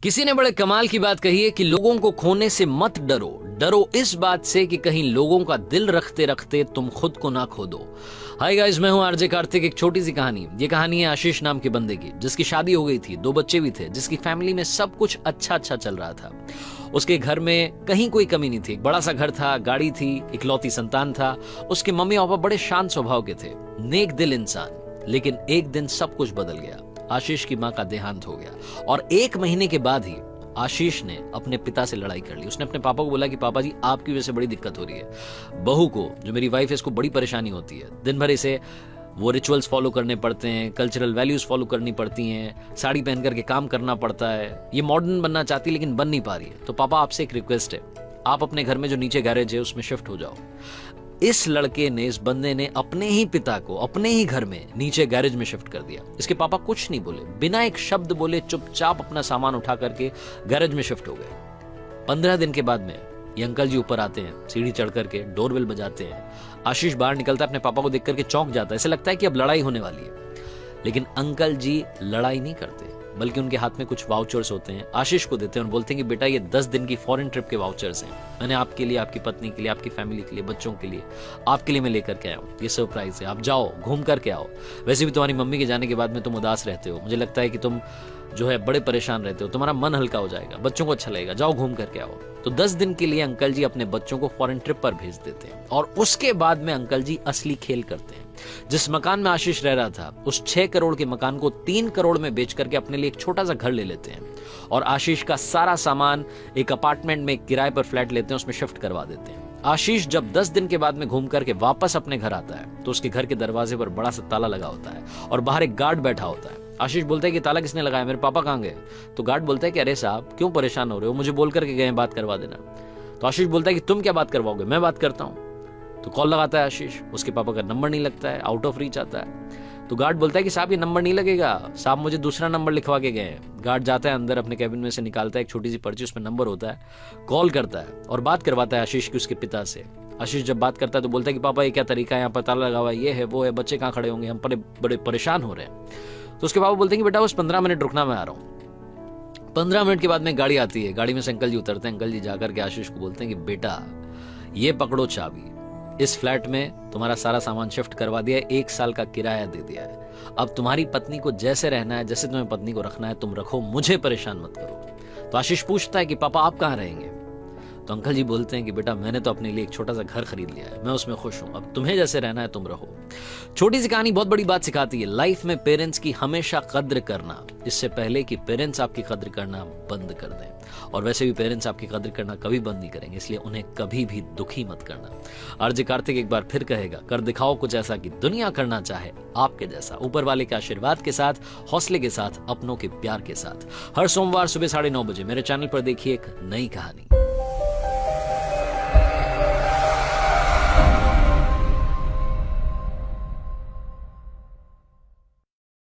किसी ने बड़े कमाल की बात कही है कि लोगों को खोने से मत डरो, डरो इस बात से कि कहीं लोगों का दिल रखते रखते तुम खुद को ना खो दो। हाय गाइस, मैं हूं आरजे कार्तिक। एक छोटी सी कहानी। ये कहानी है आशीष नाम के बंदे की, जिसकी शादी हो गई थी, 2 बच्चे भी थे, जिसकी फैमिली में सब कुछ अच्छा चल रहा था। उसके घर में कहीं कोई कमी नहीं थी। एक बड़ा सा घर था, गाड़ी थी, इकलौती संतान था। उसके मम्मी पापा बड़े शांत स्वभाव के थे, नेक दिल इंसान। लेकिन एक दिन सब कुछ बदल गया। आशीष की मां का देहांत हो गया और 1 महीने के बाद ही आशीष ने अपने पिता से लड़ाई कर ली। उसने अपने पापा को बोला कि पापा जी, आपकी वजह से बड़ी दिक्कत हो रही है। बहू को, जो मेरी वाइफ है, इसको बड़ी परेशानी होती है। दिन भर इसे वो रिचुअल्स फॉलो करने पड़ते हैं, कल्चरल वैल्यूज फॉलो करनी पड़ती हैं, साड़ी पहन करके काम करना पड़ता है। ये मॉडर्न बनना चाहती है लेकिन बन नहीं पा रही है। तो पापा, आपसे एक रिक्वेस्ट है, आप अपने घर में जो नीचे गैरेज है उसमें शिफ्ट हो जाओ। इस लड़के ने, इस बंदे ने अपने ही पिता को अपने ही घर में नीचे गैरेज में शिफ्ट कर दिया। इसके पापा कुछ नहीं बोले, बिना एक शब्द बोले चुपचाप अपना सामान उठा करके गैरेज में शिफ्ट हो गए। 15 दिन के बाद में ये अंकल जी ऊपर आते हैं, सीढ़ी चढ़ करके डोरबेल बजाते हैं। आशीष बाहर निकलता है, अपने पापा को देख करके चौंक जाता है। ऐसे लगता है कि अब लड़ाई होने वाली है। लेकिन अंकल जी लड़ाई नहीं करते, बल्कि उनके हाथ में कुछ वाउचर्स होते हैं, आशीष को देते हैं और बोलते हैं कि बेटा, ये 10 दिन की फॉरेन ट्रिप के वाउचर्स हैं। मैंने आपके लिए, आपकी पत्नी के लिए, आपकी फैमिली के लिए, बच्चों के लिए, आपके लिए मैं लेकर के आया हूँ। ये सरप्राइज है, आप जाओ, घूम करके आओ। वैसे भी तुम्हारी मम्मी के जाने के बाद में तुम उदास रहते हो, मुझे लगता है कि तुम जो है बड़े परेशान रहते हो, तुम्हारा मन हल्का हो जाएगा, बच्चों को अच्छा लगेगा, जाओ घूम करके आओ। तो 10 दिन के लिए अंकल जी अपने बच्चों को फॉरेन ट्रिप पर भेज देते हैं और उसके बाद में अंकल जी असली खेल करते हैं। जिस मकान में आशीष रह रहा था, उस 6 करोड़ के मकान को 3 करोड़ में बेच करके अपने लिए एक छोटा सा घर ले लेते हैं और आशीष का सारा सामान एक अपार्टमेंट में किराए पर फ्लैट लेते हैं, उसमें शिफ्ट करवा देते हैं। आशीष जब 10 दिन के बाद में घूम करके वापस अपने घर आता है तो उसके घर के दरवाजे पर बड़ा सा ताला लगा होता है और बाहर एक गार्ड बैठा होता है। आशीष बोलता है कि ताला किसने लगाया, मेरे पापा कहाँ गए? तो गार्ड बोलता है कि अरे साहब, क्यों परेशान हो रहे हो, मुझे बोल करके गए, बात करवा देना। तो आशीष बोलता है कि तुम क्या बात करवाओगे, मैं बात करता हूँ। तो कॉल लगाता है आशीष, उसके पापा का नंबर नहीं लगता है, आउट ऑफ रीच आता है। तो गार्ड बोलता है कि साहब, ये नंबर नहीं लगेगा, साहब मुझे दूसरा नंबर लिखवा के गए हैं। गार्ड जाता है अंदर, अपने कैबिन में से निकालता है एक छोटी सी पर्ची, उसमें नंबर होता है, कॉल करता है और बात करवाता है आशीष की उसके पिता से। आशीष जब बात करता है तो बोलता है कि पापा, ये क्या तरीका है, यहाँ पर ताला लगा हुआ है, ये है वो है, बच्चे कहाँ खड़े होंगे, हम बड़े परेशान हो रहे हैं। तो उसके पापा बोलते हैं कि बेटा बस 15 मिनट रुकना, मैं आ रहा हूँ। 15 मिनट के बाद में गाड़ी आती है, गाड़ी में से अंकल जी उतरते हैं। अंकल जी जाकर के आशीष को बोलते हैं कि बेटा, ये पकड़ो चाबी, इस फ्लैट में तुम्हारा सारा सामान शिफ्ट करवा दिया है, 1 साल का किराया दे दिया है। अब तुम्हारी पत्नी को जैसे रहना है, जैसे तुम्हें पत्नी को रखना है तुम रखो, मुझे परेशान मत करो। तो आशीष पूछता है कि पापा, आप कहाँ रहेंगे? तो अंकल जी बोलते हैं कि बेटा, मैंने तो अपने लिए एक छोटा सा घर खरीद लिया है, मैं उसमें खुश हूं, अब तुम्हें जैसे रहना है तुम रहो। छोटी सी कहानी बहुत बड़ी बात सिखाती है। लाइफ में पेरेंट्स की हमेशा कद्र करना, इससे पहले कि पेरेंट्स आपकी कद्र करना बंद कर दें। और वैसे भी पेरेंट्स आपकी कद्र करना कभी बंद नहीं करेंगे, इसलिए उन्हें कभी भी दुखी मत करना। आरजे कार्तिक एक बार फिर कहेगा, कर दिखाओ कुछ ऐसा कि दुनिया करना चाहे आपके जैसा। ऊपर वाले के आशीर्वाद के साथ, हौसले के साथ, अपनों के प्यार के साथ। हर सोमवार सुबह 9:30 बजे मेरे चैनल पर देखिए एक नई कहानी।